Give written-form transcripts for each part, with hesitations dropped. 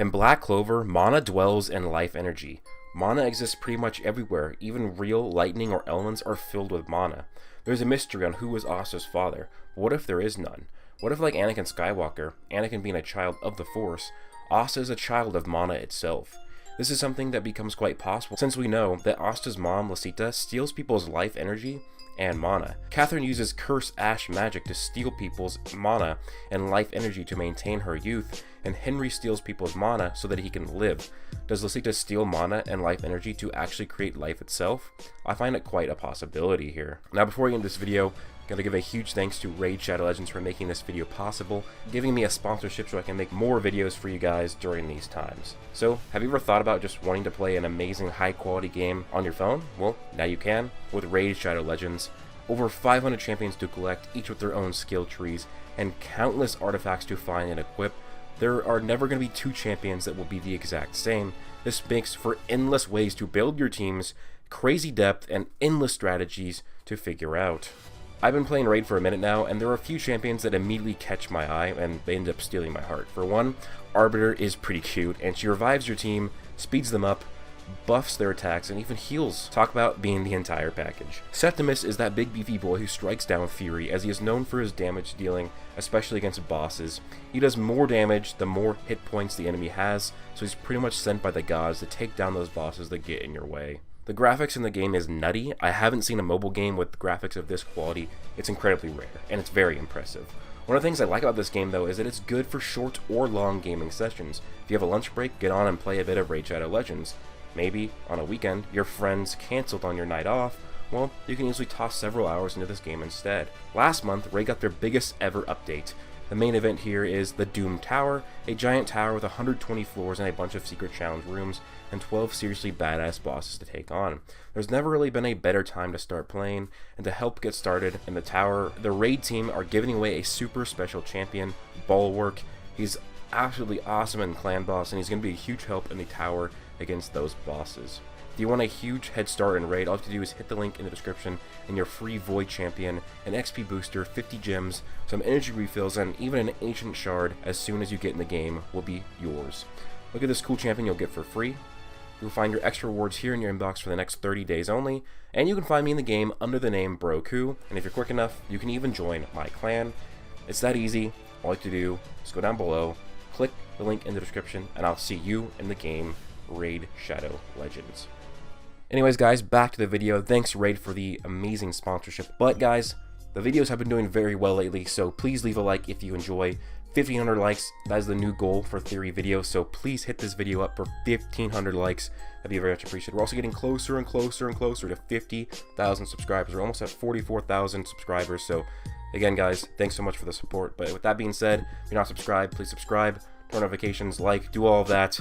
In Black Clover, mana dwells in life energy. Mana exists pretty much everywhere, even real lightning or elements are filled with mana. There's a mystery on who was Asta's father, but what if there is none? What if, like Anakin Skywalker, Anakin being a child of the Force, Asta is a child of mana itself? This is something that becomes quite possible since we know that Asta's mom, Lasita, steals people's life energy and mana. Catherine uses curse ash magic to steal people's mana and life energy to maintain her youth, and Henry steals people's mana so that he can live. Does Lasita steal mana and life energy to actually create life itself? I find it quite a possibility here. Now before we end this video, gotta give a huge thanks to Raid Shadow Legends for making this video possible, giving me a sponsorship so I can make more videos for you guys during these times. So, have you ever thought about just wanting to play an amazing high quality game on your phone? Well, now you can with Raid Shadow Legends. Over 500 champions to collect, each with their own skill trees, and countless artifacts to find and equip. There are never going to be two champions that will be the exact same. This makes for endless ways to build your teams, crazy depth, and endless strategies to figure out. I've been playing Raid for a minute now, and there are a few champions that immediately catch my eye, and they end up stealing my heart. For one, Arbiter is pretty cute, and she revives your team, speeds them up, buffs their attacks, and even heals. Talk about being the entire package. Septimus is that big beefy boy who strikes down Fury, as he is known for his damage dealing, especially against bosses. He does more damage the more hit points the enemy has, so he's pretty much sent by the gods to take down those bosses that get in your way. The graphics in the game is nutty. I haven't seen a mobile game with graphics of this quality. It's incredibly rare, and it's very impressive. One of the things I like about this game, though, is that it's good for short or long gaming sessions. If you have a lunch break, get on and play a bit of Raid Shadow Legends. Maybe, on a weekend, your friends canceled on your night off, well, you can easily toss several hours into this game instead. Last month, Raid got their biggest ever update. The main event here is the Doom Tower, a giant tower with 120 floors and a bunch of secret challenge rooms, and 12 seriously badass bosses to take on. There's never really been a better time to start playing, and to help get started in the tower, the Raid team are giving away a super special champion, Bulwark. He's absolutely awesome in Clan Boss, and he's going to be a huge help in the tower against those bosses. If you want a huge head start in Raid, all you have to do is hit the link in the description and your free Void Champion, an XP booster, 50 gems, some energy refills, and even an Ancient Shard as soon as you get in the game will be yours. Look at this cool champion you'll get for free. You'll find your extra rewards here in your inbox for the next 30 days only, and you can find me in the game under the name Broku, and if you're quick enough, you can even join my clan. It's that easy. All you have to do is go down below, click the link in the description, and I'll see you in the game, Raid Shadow Legends. Anyways guys, back to the video. Thanks Raid for the amazing sponsorship. But guys, the videos have been doing very well lately, so please leave a like if you enjoy. 1,500 likes, that is the new goal for Theory videos, so please hit this video up for 1,500 likes. That'd be very much appreciated. We're also getting closer and closer and closer to 50,000 subscribers. We're almost at 44,000 subscribers, so again guys, thanks so much for the support. But with that being said, if you're not subscribed, please subscribe, turn notifications, like, do all of that.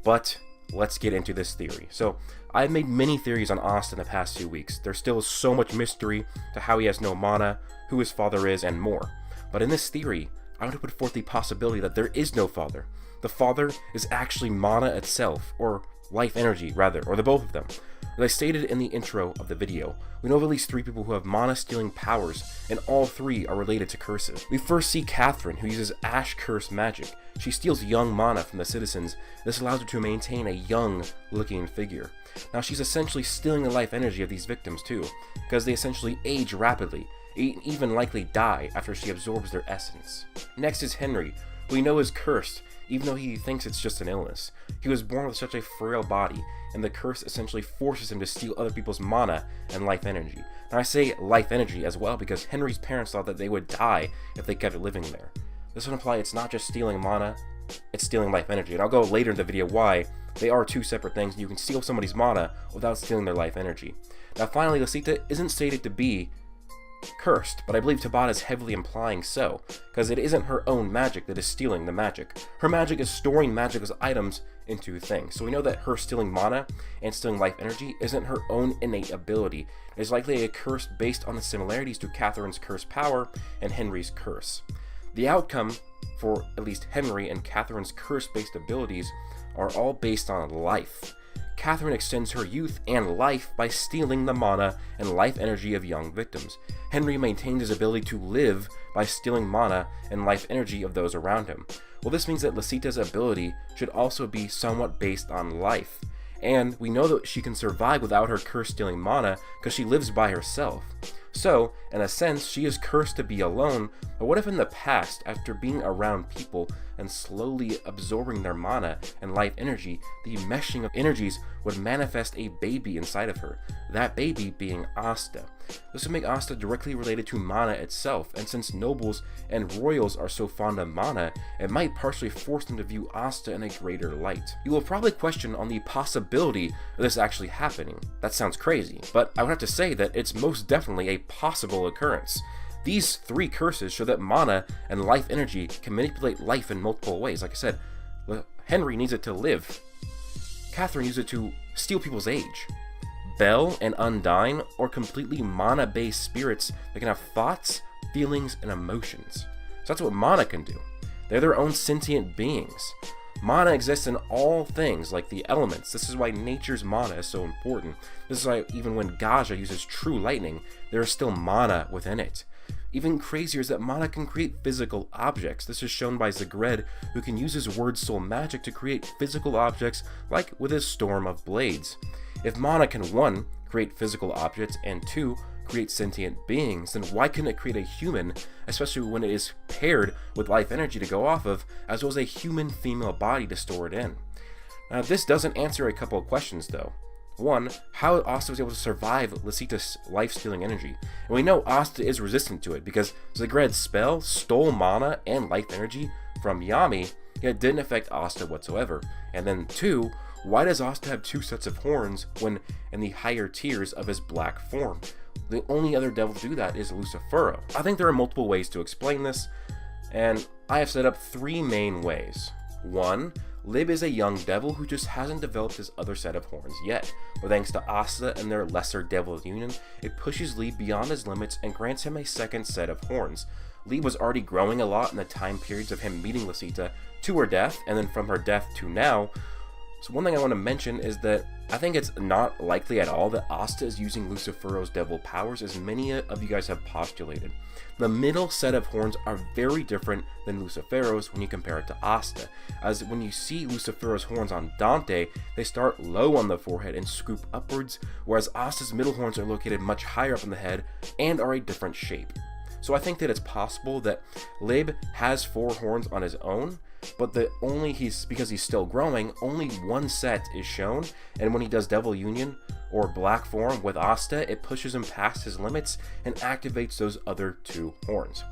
But let's get into this theory. So, I've made many theories on Asta in the past 2 weeks. There's still so much mystery to how he has no mana, who his father is, and more. But in this theory, I want to put forth the possibility that there is no father. The father is actually mana itself, or life energy, rather, or the both of them. As I stated in the intro of the video, we know of at least 3 people who have mana-stealing powers, and all 3 are related to curses. We first see Catherine, who uses Ash Curse magic. She steals young mana from the citizens. This allows her to maintain a young-looking figure. Now she's essentially stealing the life energy of these victims too, because they essentially age rapidly, even likely die after she absorbs their essence. Next is Henry, who we know is cursed, even though he thinks it's just an illness. He was born with such a frail body, and the curse essentially forces him to steal other people's mana and life energy. Now I say life energy as well because Henry's parents thought that they would die if they kept living there. This would imply it's not just stealing mana, it's stealing life energy, and I'll go later in the video why they are 2 separate things, and you can steal somebody's mana without stealing their life energy. Now finally, Lasita isn't stated to be cursed, but I believe Tabata is heavily implying so, because it isn't her own magic that is stealing the magic. Her magic is storing magic as items into things, so we know that her stealing mana and stealing life energy isn't her own innate ability. It is likely a curse based on the similarities to Catherine's curse power and Henry's curse. The outcome for at least Henry and Catherine's curse-based abilities are all based on life. Catherine extends her youth and life by stealing the mana and life energy of young victims. Henry maintains his ability to live by stealing mana and life energy of those around him. Well, this means that Lisita's ability should also be somewhat based on life. And we know that she can survive without her curse-stealing mana because she lives by herself. So, in a sense, she is cursed to be alone, but what if in the past, after being around people and slowly absorbing their mana and life energy, the meshing of energies would manifest a baby inside of her, that baby being Asta. This would make Asta directly related to mana itself, and since nobles and royals are so fond of mana, it might partially force them to view Asta in a greater light. You will probably question on the possibility of this actually happening. That sounds crazy, but I would have to say that it's most definitely a possible occurrence. These three curses show that mana and life energy can manipulate life in multiple ways. Like I said, Henry needs it to live. Catherine uses it to steal people's age. Belle and Undine are completely mana-based spirits that can have thoughts, feelings, and emotions. So that's what mana can do. They're their own sentient beings. Mana exists in all things, like the elements. This is why nature's mana is so important. This is why even when Gaja uses true lightning, there is still mana within it. Even crazier is that mana can create physical objects. This is shown by Zagred, who can use his word soul magic to create physical objects, like with his storm of blades. If mana can 1. Create physical objects, and 2. Create sentient beings, then why couldn't it create a human, especially when it is paired with life energy to go off of, as well as a human female body to store it in? Now, this doesn't answer a couple of questions though. 1. How Asta was able to survive Lisita's life-stealing energy. And we know Asta is resistant to it because Zagred's spell stole mana and life energy from Yami, yet didn't affect Asta whatsoever. And then 2. Why does Asta have 2 sets of horns when in the higher tiers of his black form? The only other devil to do that is Lucifero. I think there are multiple ways to explain this, and I have set up 3 main ways. 1. Lib is a young devil who just hasn't developed his other set of horns yet, but thanks to Asta and their lesser devil union, it pushes Lib beyond his limits and grants him a second set of horns. Lib was already growing a lot in the time periods of him meeting Lisita to her death, and then from her death to now. So one thing I want to mention is that I think it's not likely at all that Asta is using Lucifero's devil powers as many of you guys have postulated. The middle set of horns are very different than Lucifero's when you compare it to Asta, as when you see Lucifero's horns on Dante, they start low on the forehead and scoop upwards, whereas Asta's middle horns are located much higher up in the head and are a different shape. So I think that it's possible that Lib has 4 horns on his own, but because he's still growing, only 1 set is shown, and when he does Devil Union or Black Form with Asta, it pushes him past his limits and activates those other 2 horns.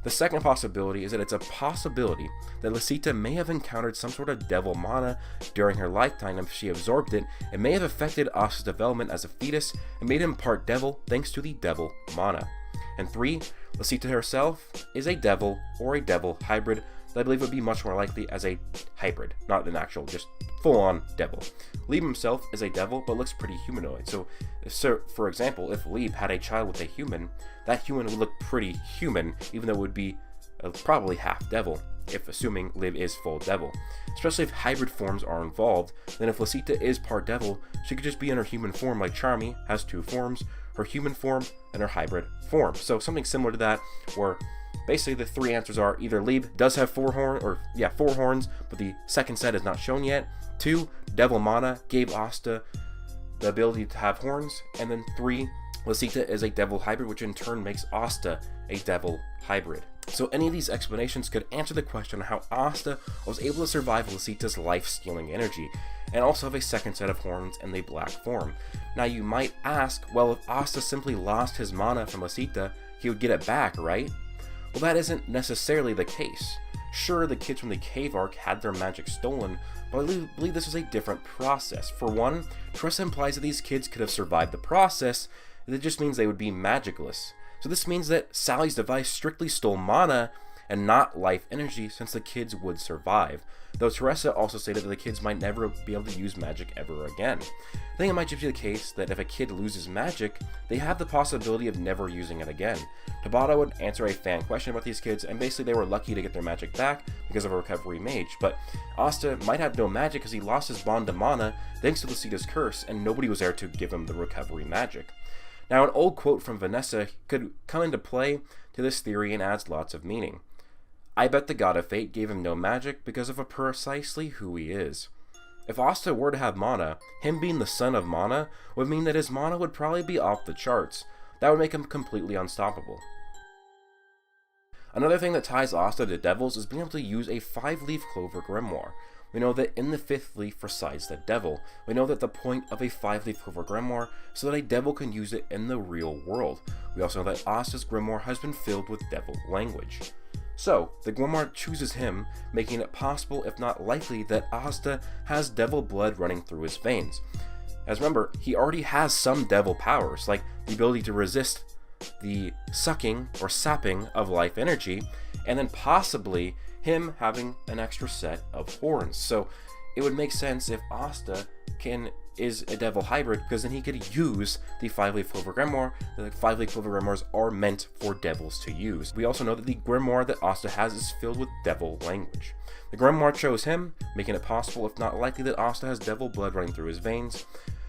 The second possibility is that it's a possibility that Lisita may have encountered some sort of devil mana during her lifetime. If she absorbed it, it may have affected Asta's development as a fetus and made him part devil thanks to the devil mana. And 3, Lisita herself is a devil or a devil hybrid that I believe would be much more likely as a hybrid, not an actual, just full-on devil. Lieb himself is a devil, but looks pretty humanoid. So, for example, if Lieb had a child with a human, that human would look pretty human, even though it would be probably half devil, if assuming Lieb is full devil. Especially if hybrid forms are involved, then if Lisita is part devil, she could just be in her human form like Charmy has 2 forms, her human form and her hybrid form. So something similar to that, where basically the 3 answers are either Lieb does have 4 horns, but the second set is not shown yet. 2, devil mana gave Asta the ability to have horns, and then 3, Lisita is a devil hybrid, which in turn makes Asta a devil hybrid. So any of these explanations could answer the question on how Asta was able to survive Lisita's life-stealing energy, and also have a second set of horns in the black form. Now you might ask, well, if Asta simply lost his mana from Lisita, he would get it back, right? Well, that isn't necessarily the case. Sure, the kids from the cave arc had their magic stolen, but I believe this was a different process. For one, Tressa implies that these kids could have survived the process, and it just means they would be magicless. So this means that Sally's device strictly stole mana, and not life energy, since the kids would survive. Though Teresa also stated that the kids might never be able to use magic ever again. I think it might just be the case that if a kid loses magic, they have the possibility of never using it again. Tabata would answer a fan question about these kids, and basically they were lucky to get their magic back because of a recovery mage, but Asta might have no magic because he lost his bond to Mana thanks to Lucita's curse, and nobody was there to give him the recovery magic. Now, an old quote from Vanessa could come into play to this theory and adds lots of meaning. I bet the god of fate gave him no magic because of precisely who he is. If Asta were to have Mana, him being the son of Mana would mean that his Mana would probably be off the charts. That would make him completely unstoppable. Another thing that ties Asta to devils is being able to use a 5-leaf clover grimoire. We know that in the 5th leaf resides the devil. We know that the point of a 5-leaf clover grimoire is so that a devil can use it in the real world. We also know that Asta's grimoire has been filled with devil language. So, the grimoire chooses him, making it possible, if not likely, that Asta has devil blood running through his veins. As remember, he already has some devil powers, like the ability to resist the sucking or sapping of life energy, and then possibly him having an extra set of horns. So it would make sense if Asta is a devil hybrid, because then he could use the 5-leaf clover grimoire. The 5-leaf clover grimoires are meant for devils to use. We also know that the grimoire that Asta has is filled with devil language. The grimoire chose him, making it possible, if not likely, that Asta has devil blood running through his veins.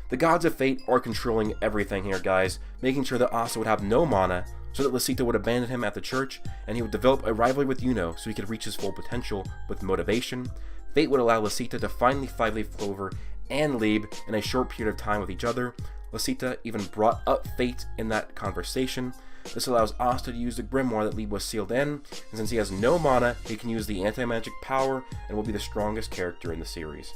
The gods of fate are controlling everything here, guys, making sure that Asta would have no mana, so that Lucita would abandon him at the church, and he would develop a rivalry with Yuno so he could reach his full potential with motivation. Fate would allow Lucita to find the 5-leaf clover and Lebe in a short period of time with each other. Lucita even brought up Fate in that conversation. This allows Asta to use the grimoire that Lebe was sealed in, and since he has no mana, he can use the anti-magic power and will be the strongest character in the series.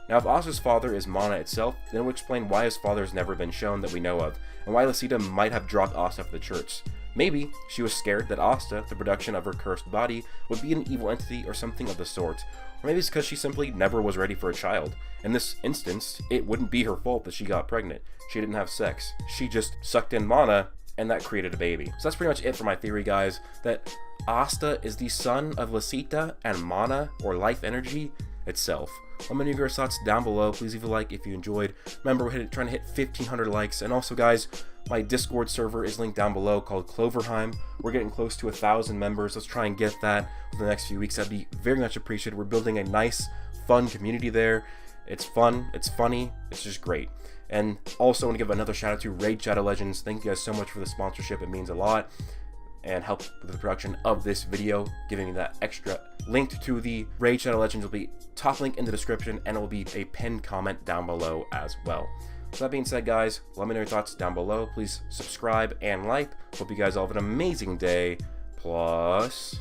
Now, if Asta's father is Mana itself, then it would explain why his father has never been shown that we know of, and why Lucita might have dropped Asta for the church. Maybe she was scared that Asta, the production of her cursed body, would be an evil entity or something of the sort. Or maybe it's because she simply never was ready for a child. In this instance, it wouldn't be her fault that she got pregnant. She didn't have sex. She just sucked in Mana, and that created a baby. So that's pretty much it for my theory, guys, that Asta is the son of Lucita and Mana, or life energy, itself. Let me know your thoughts down below. Please leave a like if you enjoyed. Remember, we're trying to hit 1,500 likes. And also, guys, my Discord server is linked down below called Cloverheim. We're getting close to 1,000 members. Let's try and get that within the next few weeks. That'd be very much appreciated. We're building a nice, fun community there. It's fun. It's funny. It's just great. And also, I want to give another shout out to Raid Shadow Legends. Thank you guys so much for the sponsorship. It means a lot. And help with the production of this video, giving me that extra link to the Raid Shadow Legends will be top link in the description, and it will be a pinned comment down below as well. So that being said, guys, let me know your thoughts down below. Please subscribe and like. Hope you guys all have an amazing day. Plus...